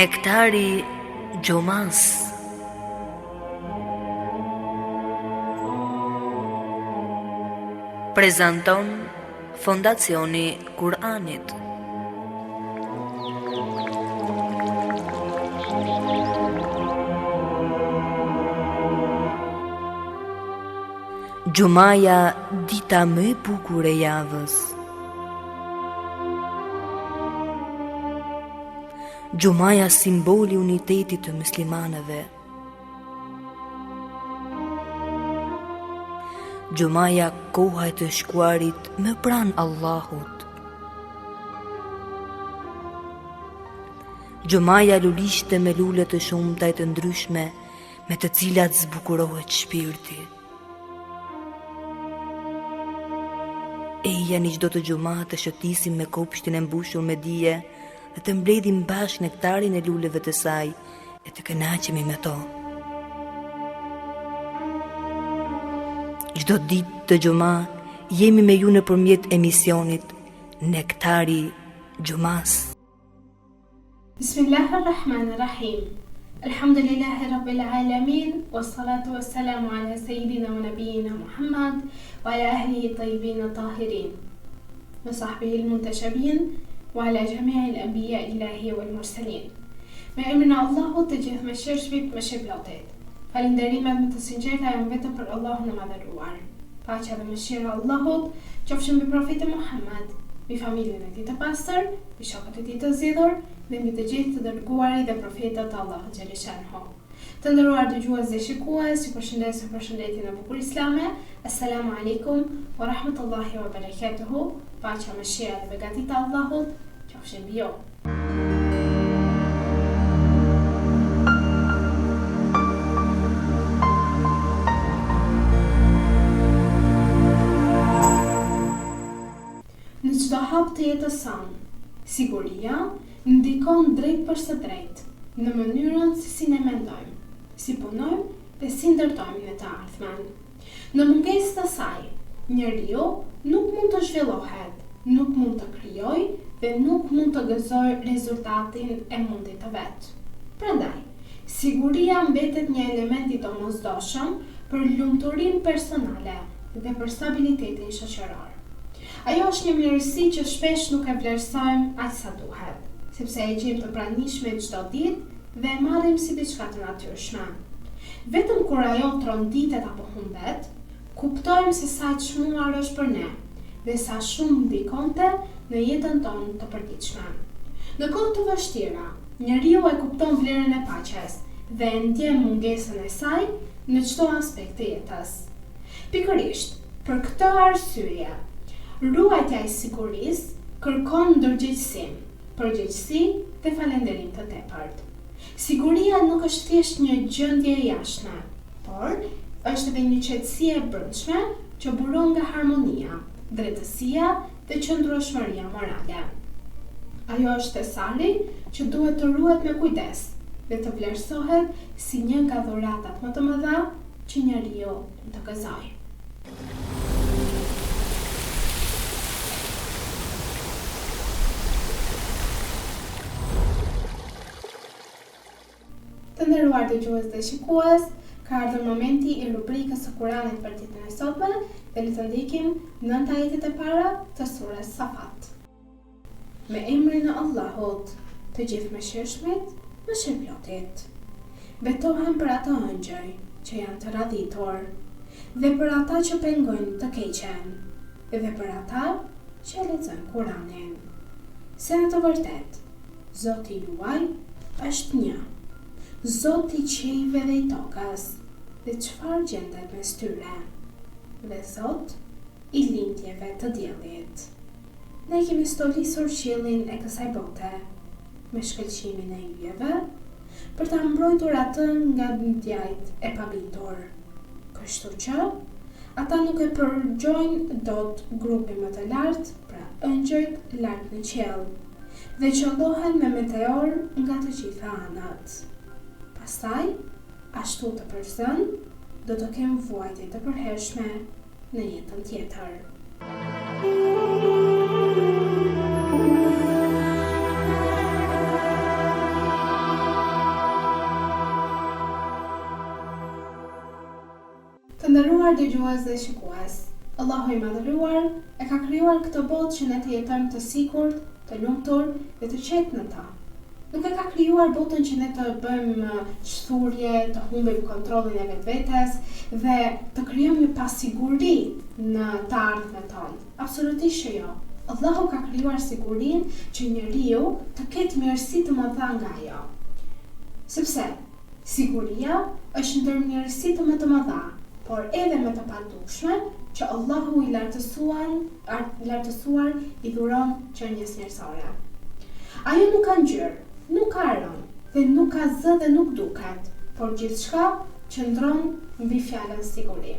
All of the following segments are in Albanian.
Nektari Gjumas. Prezanton Fondacioni Kur'anit. Gjumaja, dita më e bukur e javës. Gjumaja, simboli unitetit të muslimanëve. Gjumaja, koha e të shkuarit më pranë Allahut. Gjumaja, lulishte me lule të shumta e të ndryshme, me të cilat zbukurohet shpirti. Eja një çdo të gjuma të shëtisim me kopshtin e mbushur me dije dhe të mbledhim bashkë nektarin e luleve të saj e të kënaqemi me to. Çdo ditë të gjuma jemi me ju nëpërmjet emisionit Nektari Gjumas. Bismillahirrahmanirrahim. Alhamdulillahi Rabbil Alamin, wassalatu wassalamu ala Sayyidina wa Nabiyina Muhammad wa ala ahlihi tayyibin tahirin wa sahbihi al-muntashabin wa ala jami'i al-anbiya ilahi wal mursalin. Me emrin e Allahut të gjithë mëshirshmit, mëshirëplotit. Falënderimet më të sinqerta janë vetëm për Allahun e madhëruar. Paqja dhe mëshira e Allahut qofshin mbi profetin Muhammad, mbi familjen e tij të pastër, mbi shokët e tij të zgjedhur dhe mbi të gjithë të dërguarit dhe profetët të Allahut xhaleshanhu. Të nderuar dëgjues dhe shikues, ju përshëndes me përshëndetjen e bukur islame. Assalamu alaikum wa rahmatullahi wa barakatuhu. Paqja, mëshira dhe begatita e Allahut qofshin mbi ju. Në çdo hap të jetës sonë, siguria ndikon drejt për së drejt në mënyrën si ne mendojmë, si punojmë dhe si ndërtojmë në të ardhmen. Në mungesë të saj, njeriu nuk mund të zhvillohet, nuk mund të krijojë dhe nuk mund të gëzojë rezultatin e mundit të vet. Prandaj, siguria mbetet një element i domosdoshëm për lumturinë personale dhe për stabilitetin shoqëror. Ajo është një mirësi që shpesh nuk e vlerësojmë aq sa duhet, sepse e gjejmë të pranishme çdo ditë dhe e marrim si diçka të natyrshme. Vetëm kur ajo tronditet apo humbet, kuptojmë se sa e çmuar është për ne dhe sa shumë ndikonte në jetën tonë të përditshme. Në kohë të vështira, njeriu e kupton vlerën e paqes dhe e ndjen mungesën e saj në çdo aspekt të jetës. Pikërisht, për këtë arsye, ruajtja e sigurisë kërkon ndërgjegjësim, përgjegjësi dhe falënderim të tepërt. Siguria nuk është thjesht një gjendje e jashtme, por është edhe një qetësi e brendshme që buron nga harmonia, drejtësia dhe qëndrueshmëria morale. Ajo është thesari që duhet të ruhet me kujdes dhe të vlerësohet si një nga dhuratat më të mëdha që njeriu mund të gëzojë. Të nderuar dëgjues dhe shikues, ka ardhur momenti i rubrikës së Kuranit për ditën e sotme dhe le të ndjekim 9 ajetet e para të surës Safat. Me emrin e Allahut, të gjithë mëshirshmit, mëshirëplotit. Betohem për ato ëngjëj që janë të radhitur, dhe për ata që pengojnë të keqen, dhe për ata që lexojnë Kuranin. Se në të vërtet, Zoti juaj është një. Zoti i qiejve dhe i tokës, dhe çfarë gjendet mes tyre, dhe Zot i lindjeve të diellit. Ne kemi stolisur qiellin e kësaj bote me shkëlqimin e yjeve për ta mbrojtur atë nga djajt e pabindur. Kështu që ata nuk e përgjojnë dot grupin më të lartë, pra ëngjëjt lart në qiell, dhe qëllohen me meteor nga të gjitha anët. Pastaj, ashtu të përzën, do të kemë vuajtje të përhershme në jetën tjetër. Të nderuar dëgjues dhe shikues, Allahu i madhëruar e ka krijuar këtë botë që ne të jetojmë të sigurt, të lumtur dhe të qetë në ta. Nuk e ka krijuar botën që ne të bëjmë shturje, të humbim kontrollin e vetvetes dhe të krijojmë një pasiguri në të ardhmen tonë. Absolutisht jo. Allahu ka krijuar sigurinë që njeriu të ketë mirësi të mëdha nga ajo. Sepse siguria është ndër mirësitë më të mëdha, por edhe më të padushme që Allahu i lartësuar i dhuron qenies njerëzore. Ajo nuk ka ngjyrë, nuk ka aromë dhe nuk ka zë dhe nuk duket, por gjithçka qëndron mbi fjalën siguri.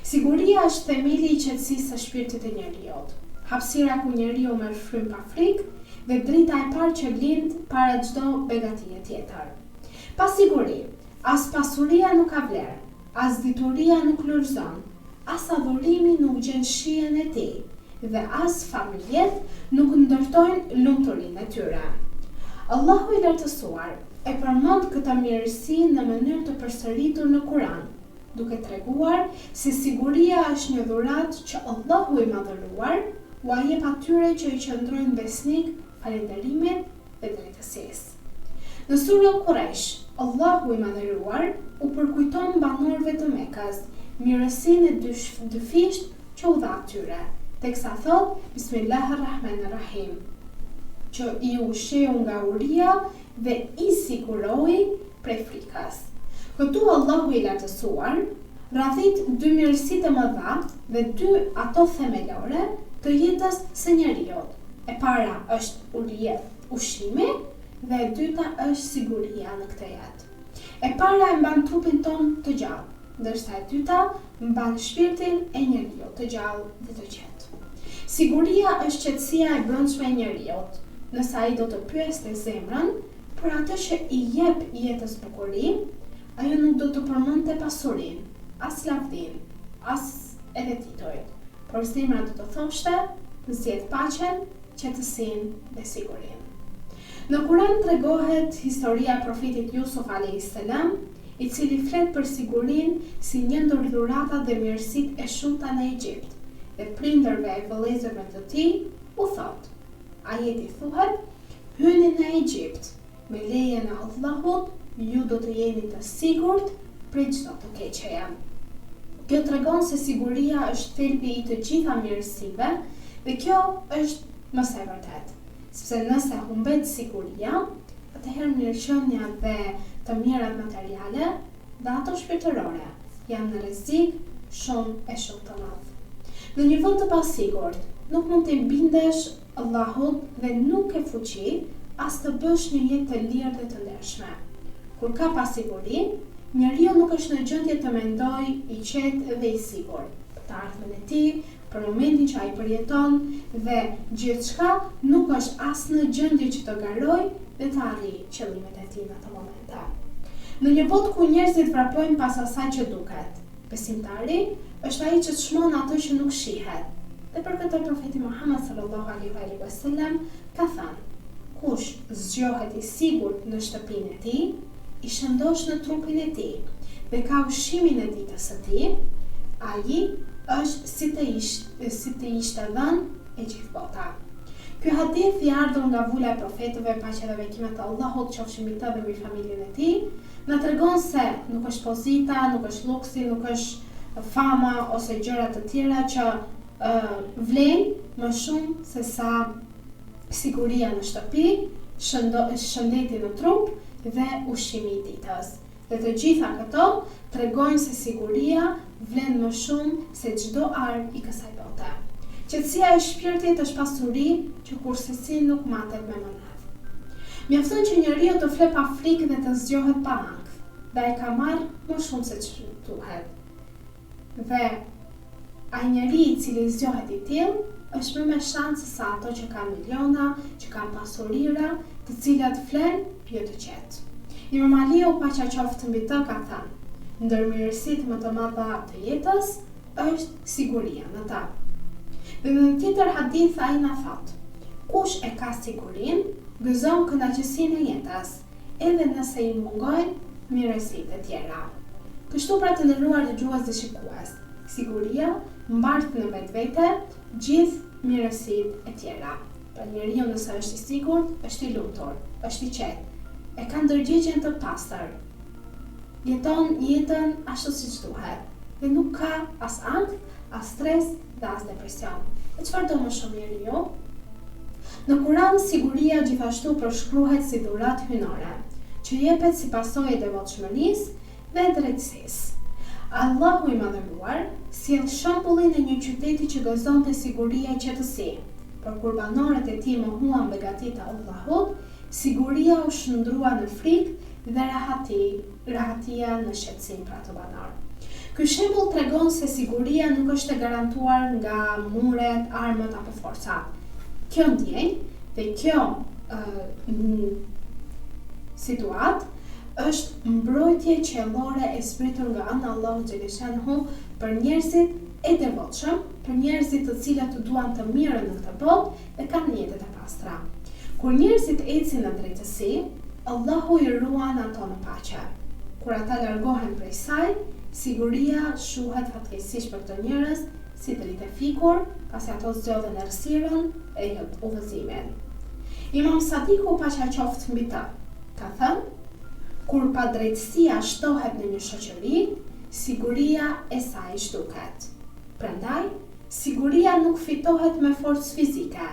Siguria është themeli i qetësisë së shpirtit të njeriut. Hapësira ku njeriu merr frym pa frikë dhe drita e parë që lind para çdo begatie tjetër. Pa siguri, as pasuria nuk ka vlerë, as dituria nuk lulëzon, as adhurimi nuk gjen shijen e tij, dhe as familjet nuk ndërtojnë lumturinë e tyre. Allahu i lartësuar e përmend këtë mirësi në mënyrë të përsëritur në Kur'an, duke treguar se siguria është një dhuratë që Allahu i madhëruar u jep atyre që i qëndrojnë besnik falënderimin dhe drejtësisë. Në surën Quraysh, Allahu i madhëruar u përkujton banorëve të Mekës mirësinë e dyfisht që u dha atyre, teksa thot Bismillahirrahmanirrahim, që i ushqeu nga uria dhe i siguroi prej frikës. Këtu Allahu i lartësuar radhit dy mirësi të mëdha dhe dy ato themelore të jetës së njeriut. E para është uria, ushqimi, dhe e dyta është siguria në këtë jetë. E para e mban trupin ton të gjallë, ndërsa e dyta mban shpirtin e njeriut të gjallë dhe të qetë. Siguria është qetësia e brendshme e njeriut. Nëse ai do të pyeste zemrën për atë që i jep jetës bukuri, ajo nuk do të përmendte pasurinë, as lavdinë, as edhe titujt, por zemra do të thoshte zgjedh paqen, qetësinë dhe sigurinë. Në Kur'an tregohet historia e profetit Yusuf a.s., i cili flet për sigurinë si një ndër dhuratat dhe mirësitë e shumta në Egjipt, dhe prindërve e vëllezërve të tij u thot: ajeti thuhet, hyni në Egjipt, me lejen e Allahut, ju do të jeni të sigurt prej çdo të keqeje. Kjo tregon se siguria është thelbi i të gjitha mirësive dhe kjo është më së vërtetë. Sepse nëse humbet siguria, atëherë mirëqenia dhe të mirat materiale dhe ato shpirtërore janë në rrezik shumë të madh. Në një vend të pasigurt, nuk mund të bindesh Allahut dhe nuk ke fuqi as të bësh një jetë të lirë dhe të ndershme. Kur ka pasiguri, njeriu nuk është në gjendje të mendojë i qetë dhe i sigurt për të ardhmen e tij, për momentin që ai përjeton dhe gjithçka nuk është as në gjendje që të garojë dhe të arrijë qëllimet e tij në atë moment. Në një botë ku njerëzit vrapojnë pas asaj që duket, besimtari është ai që çmon atë që nuk shihet. Dhe për këtë profeti Muhammed sallallahu alaihi wasallam ka thënë: kush zgjohet i sigurt në shtëpinë e tij, i shëndosh në trupin e tij dhe ka ushqimin e ditës së tij, ai është si të ishte dhënë e gjithë bota. Ky hadith i ardhur nga vula e profetëve, paqja dhe bekimet e Allahut qofshin mbi të dhe mbi familjen e tij, na tregon se nuk është pozita, nuk është luksi, nuk është fama ose gjëra të tjera që vlen më shumë se sa siguria në shtëpi, shëndeti në trup dhe ushqimi i ditës. Dhe të gjitha këto tregojnë se siguria vlen më shumë se çdo armë i kësaj bote. Qetësia e shpirtit është pasuri që kursesi nuk matet me monedh. Mjafton që njeriu të fle pa frikë dhe të zgjohet pa ankth, dhe ai ka marrë më shumë se ç'duhet. Dhe ai njeri i cili zgjohet i tillë është më me shanse sa ato që kanë miliona, që kanë pasurira, të cilat flen jo të qetë. Imam Aliu, paqja qoftë mbi të, ka thënë: ndër mirësitë më të mëdha të jetës është siguria në ta. Dhe në një tjetër hadith ai na thot: kush e ka sigurinë, gëzon kënaqësinë e jetës, edhe nëse i mungojnë mirësitë e tjera. Kështu pra të nderuar dëgjues dhe shikues, siguria mbart në vetvete gjithë mirësitë e tjera. Pra njeriu nëse është i sigurt, është i lumtur, është i qetë, e ka ndërgjegjen të pastër, jeton jetën ashtu siç duhet dhe nuk ka as ankth, as stres dhe as depresion. E çfarë do më shumë njeriu? Në Kur'an siguria gjithashtu përshkruhet si dhuratë hyjnore, që jepet si pasojë e devotshmërisë dhe drejtësisë. Allahu i Madhëruar sjell shembullin e një qyteti që gëzonte siguri e qetësi, por kur banorët e tij mohuan begatit e Allahut, siguria u shndrua në frikë dhe rahatia në shqetësim për ato banor. Ky shembull tregon se siguria nuk është e garantuar nga muret, armët apo forcat. Kjo ndjenjë dhe kjo situatë është mbrojtje qiellore e zbritur nga ana e Allahut xhaleshanhu për njerëzit e devotshëm, për njerëzit të cilët duan të mirën në këtë botë dhe kanë jetët e pastra. Kur njerëzit ecin në drejtësi, Allahu i ruan ato në paqe. Kur ata largohen prej saj, siguria shuhet fatkeqësisht për këto njerëz si dritë e fikur, pasi ato zgjodhen errësirën e udhëzimin. Imam Sadiku paqja qoftë mbi të, ka thënë: kur pa drejtësia shtohet në një shoqëri, siguria e saj zhduket. Prandaj, siguria nuk fitohet me forcë fizike,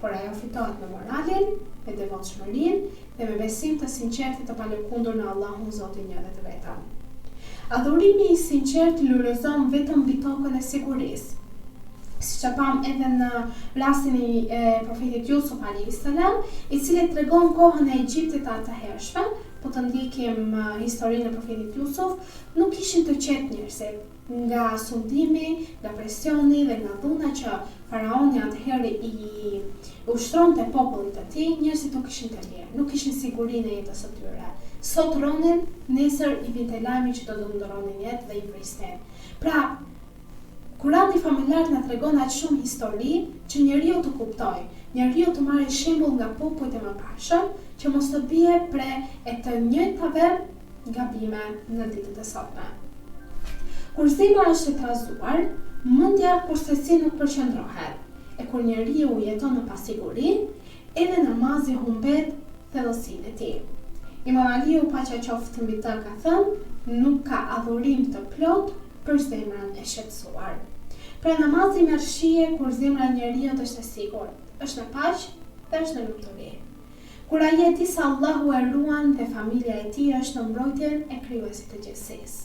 por ajo fitohet me moralin, me devotshmërinë dhe me besim të sinqertë të palëkundur në Allahun Zotin një dhe të vetëm. Adhurimi i sinqert lulëzon vetëm mbi tokën e sigurisë. Siç e pam edhe në rastin e profetit Jusuf alayhis salam, i cili tregon kohën e Egjiptit të atëhershme, po të ndjekim historinë e profetit Jusuf, nuk ishin të qetë njerëzit. Nga sundimi, nga presioni dhe nga dhuna që faraoni atëherë i ushtronte popullit të tij, njerëzit nuk ishin të lirë, nuk kishin sigurinë e jetës së tyre. Sot ronin, nesër i vinte lajmi që do ndronin jetë dhe i prisnin. Pra, Kurani familjar na tregon aq shumë histori që njeriu të kuptojë, njeriu të marrë shembull nga popujt e mëparshëm, që mos të bie pre e të njëjtave gabime në ditët e sotme. Kur zemra është e trazuar, mendja kurse nuk përqendrohet, e kur njeriu jeton në pasiguri, edhe namazi humbet thellësinë e tij. Imam Aliu paqja qoftë mbi të ka thënë: nuk ka adhurim të plot për zemrën e shqetësuar. Pra namazi merr shije kur zemra e njeriu është e sigurt, është në paqe dhe është në lumturi. Kur ai e di se Allahu e ruan dhe familja e tij është në mbrojtjen e krijuesit të gjithësisë.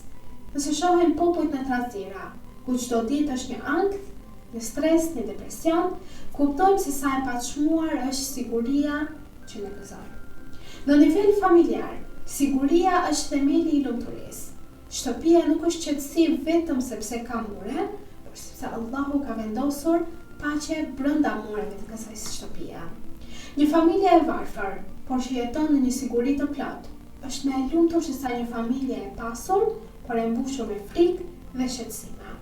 Nëse shohim popujt në trazira, ku çdo ditë është një ankth, një stres, një depresion, kuptojmë se sa e pachmuar është siguria që ne gëzon. Në nivel familjar, siguria është themeli i lumturisë. Shtëpia nuk është qetësi vetëm sepse ka mure, por sepse Allahu ka vendosur paqe brenda mureve të kësaj shtëpie. Një familje e varfër, por që jeton në një siguri të plot, është më e lumtur se sa një familje e pasur, por e mbushur me frikë dhe shqetësime.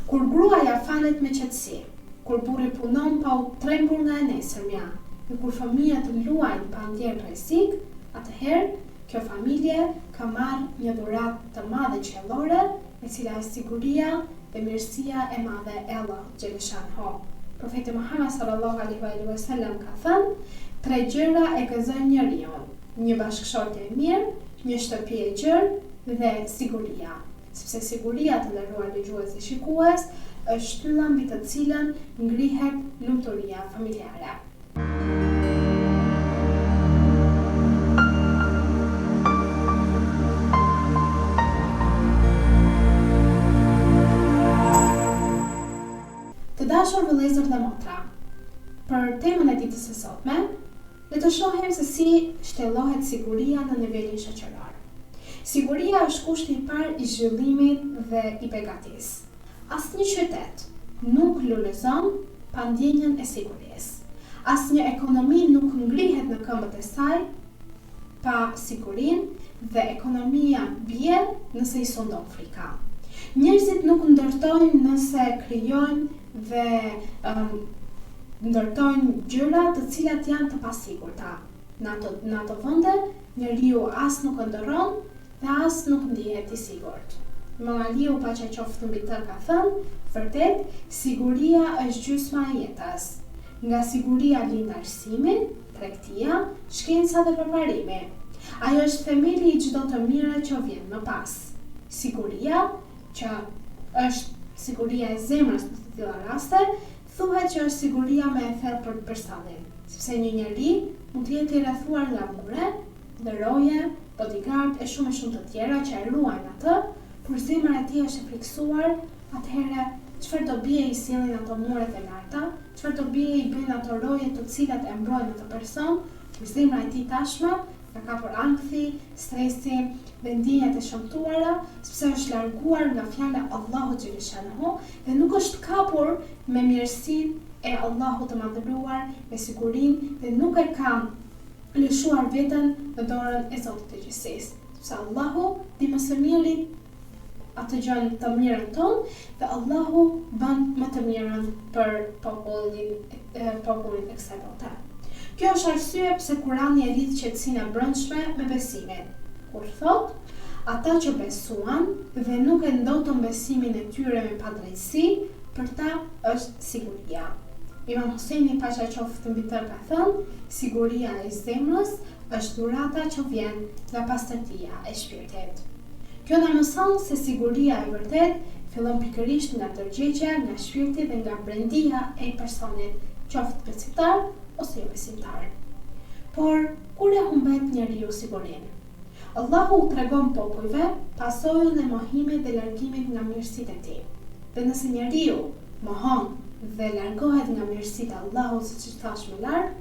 Kur gruaja falet me qetësi, kur burri punon pa u trembur nga e nesërmja, dhe kur fëmijët luajnë pa ndjerë rrezik, atëherë kjo familje ka marrë një dhuratë të madhe qiellore, e cila është siguria dhe mirësia e madhe e Allahut xhaleshanhu. Profeti Muhammed sallallahu alaihi wasallam ka thënë: 3 gjëra e gëzojnë njeriu: një bashkëshortje e mirë, një shtëpi e gjerë dhe siguria. Sepse siguria, të nderuar dëgjues dhe shikues, është shtylla mbi të cilën ngrihet lumturia familjare. Të dashur vëllezër dhe motra, për temën e ditës së sotme, le të shohim se si shtjellohet siguria në nivelin shoqëror. Siguria është kushti i parë i zhvillimit dhe i begatisë. Asnjë qytet nuk lulëzon pa ndjenjën e sigurisë. Asnjë ekonomi nuk ngrihet në këmbët e saj pa sigurinë dhe ekonomia bie nëse i sundon frika. Njerëzit nuk ndërtojnë nëse krijojnë dhe ndërtojnë gjëra të cilat janë të pasigurta. Në ato vende, njeriu as nuk ndërron dhe as nuk ndihet i sigurt. Imam Aliu paqja qoftë mbi të ka thënë, vërtet, siguria është gjysma e jetës. Nga siguria lind arsimin, tregtia, shkenca dhe përparimi. Ajo është themeli i çdo të mire që vjen më pas. Siguria, që është siguria e zemrës në të tilla raste, thuhet që është siguria më e thellë për personin, sepse një njeri mund të jetë i rrethuar nga mure, lëroje, bodyguard e shumë të tjera që e ruajnë atë, por zemra e tij është e friksuar, atëherë çfarë do bie i sillin ato muret e larta, çfarë do bie i bën ato roje të cilat e mbrojnë atë person, kur zemra e tij tashmë ka kapur ankthi, stresi, vendinjat e shëmtuara, sepse është larguar nga fjala Allahu xhaleshahu dhe nuk është kapur me mirësinë e Allahut të madhëruar, me sigurinë dhe nuk e ka lëshuar veten në dorën e Zotit të gjithësisë. Sepse Allahu di më së miri atë gjën të mirën tonë dhe Allahu bën më të mirën për popullin e kësaj bote. Kjo është arsye pse Kurani e lidh qetësinë e brendshme me besimin. Kur thot, ata që besuan dhe nuk e ndotën besimin e tyre me padrejtësi, për ta është siguria. Imam Husejni paqja qoftë mbi të ka thënë, siguria e zemrës është dhurata që vjen nga pastërtia e shpirtit. Kjo na mëson se siguria e vërtet fillon pikërisht nga tërgjegja, nga shpirti dhe nga brendia e personit, qoftë besimtar ose jo besimtar. Por kur e humbet njeriu sigurinë? Allahu u tregon popujve pasojën e mohimit dhe largimit nga mirësitë e tij. Dhe nëse njeriu mohon dhe largohet nga mirësitë e Allahut, siç thash më lart,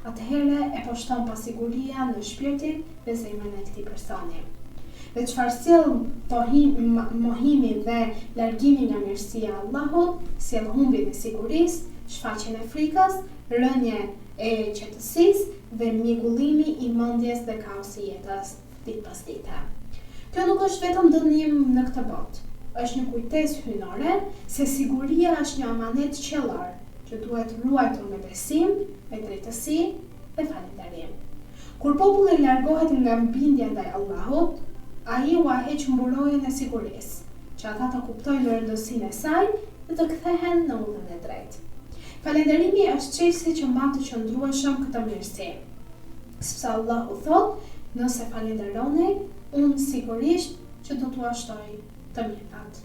atëherë e poshton pasiguria në shpirtin dhe zemrën e këtij personi. Dhe çfarë sjell mohimi dhe largimi nga mirësia e Allahut, sjell humbjen e sigurisë, shfaqjen e frikës, rënje e qetësisë dhe mjekullimi i mendjes dhe kaosi i jetës ditë pas dite. Kjo nuk është vetëm dënim në këtë botë, është një kujtesë hyjnore se siguria është një amanet qiellor që duhet ruajtur me besim, me drejtësi dhe falënderim. Kur populli largohet nga bindja ndaj Allahut, ai u heq mburojën e sigurisë, që ata të kuptojnë rëndësinë e saj dhe të kthehen në udhën e drejtë. Falënderimi është çelësi që mban të qëndrueshëm këtë mirësi. Sepse Allahu thotë, nëse falënderoni, unë sigurisht që do t'u ashtoj të mirat.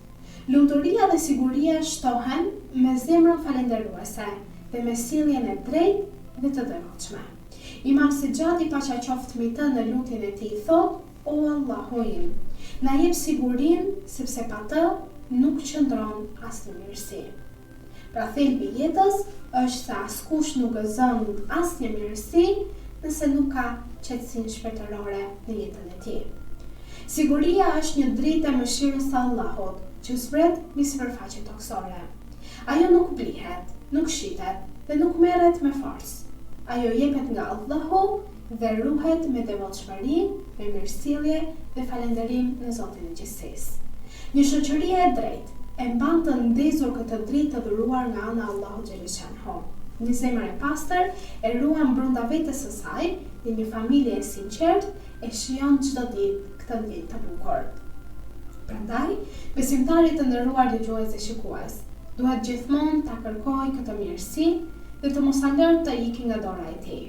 Lumturia dhe siguria shtohen me zemrën falënderuese dhe me sjelljen e drejtë dhe të devotshme. Imam Sejadi paqja qoftë mbi të në lutjen e tij thotë, o Allahu im, na jep sigurinë sepse pa të nuk qëndron asnjë mirësi. Pra thelbi i jetës është se askush nuk gëzon asnjë mirësi nëse nuk ka qetësinë shpirtërore në jetën e tij. Siguria është një dritë e mëshirës së Allahut që zbret mbi sipërfaqe toksore. Ajo nuk blihet, nuk shitet dhe nuk merret me forcë. Ajo jepet nga Allahu dhe ruhet me devotshmëri, me mirësjellje dhe falënderim në Zotin e gjithësisë. Një shoqëri e drejtë e mban të ndezur këtë dritë të dhuruar nga ana e Allahut xhaleshahu. Një zemër e pastër e ruan brenda vetes së saj dhe një familje e sinqertë e shijon çdo ditë këtë ditë të bukur. Prandaj, besimtarit të nderuar dëgjues dhe shikues, duhet gjithmonë ta kërkojë këtë mirësi dhe të mos lërë të ikë nga dora e tij.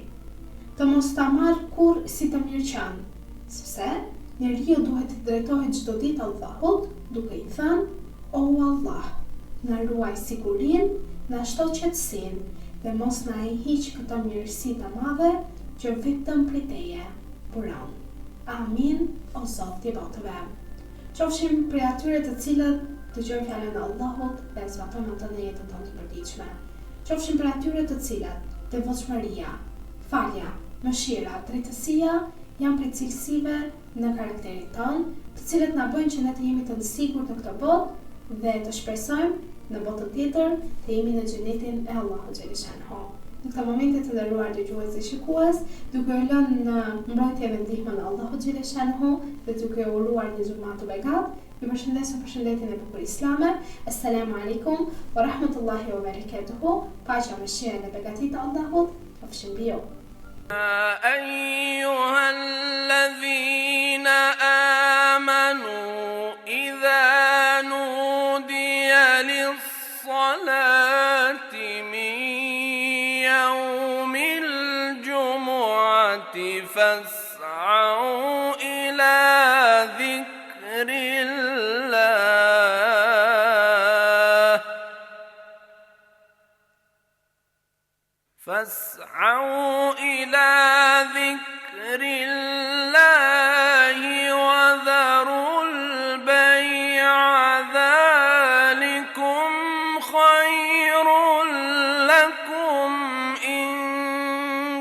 Të mos ta marrë kurrë si të mirëqen, sepse njeriu duhet të drejtohet çdo ditë Allahut, duke i thënë: O Allah, na ruaj sigurinë, na shto qetësinë dhe mos na e hiq këtë mirësi të madhe që vetëm prej Teje buron. Amin, o Zot i botëve. Qofshim prej atyre të cilët dëgjojnë fjalën e Allahut dhe zbatojnë atë në jetën tonë të përditshme. Qofshim prej atyre të cilët devotshmëria, falja, mëshira, drejtësia janë prej cilësive në karakterin tonë, të cilët na bëjnë që ne të jemi të sigurt në këtë botë dhe të shpresojmë në botën tjetër të jemi në xhenetin e Allahut xhaleshahu. Në këtë momente të nderuar dëgjues dhe shikues, duke u lënë në mbrojtje dhe ndihmën e Allahut xhaleshahu dhe duke u uruar një xumë të begat, ju përshëndes përshëndetjen e bukur islame. Assalamu alaikum wa rahmatullahi wa barakatuhu. Paqja, mëshira dhe begatia e Allahut qofshin mbi ju. أيها الذين آمنوا إذا ذكر الله فاسعوا إلى ذكر الله وذروا البيع ذلكم خير لكم إن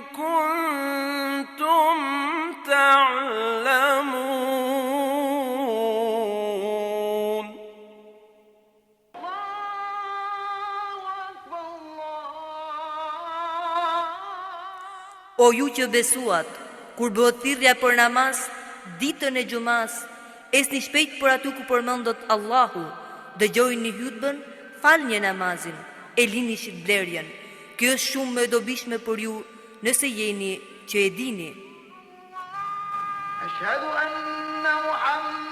كنتم تعلمون. O ju që besuat, kur bëhet thirrja për namaz, ditën e xumas, esni shpejt për aty ku përmendet Allahu, dëgjojini hutbën, falni namazin, e lini shitblerjen. Kjo është shumë më e dobishme për ju nëse jeni që e dini. أشهد أن محمد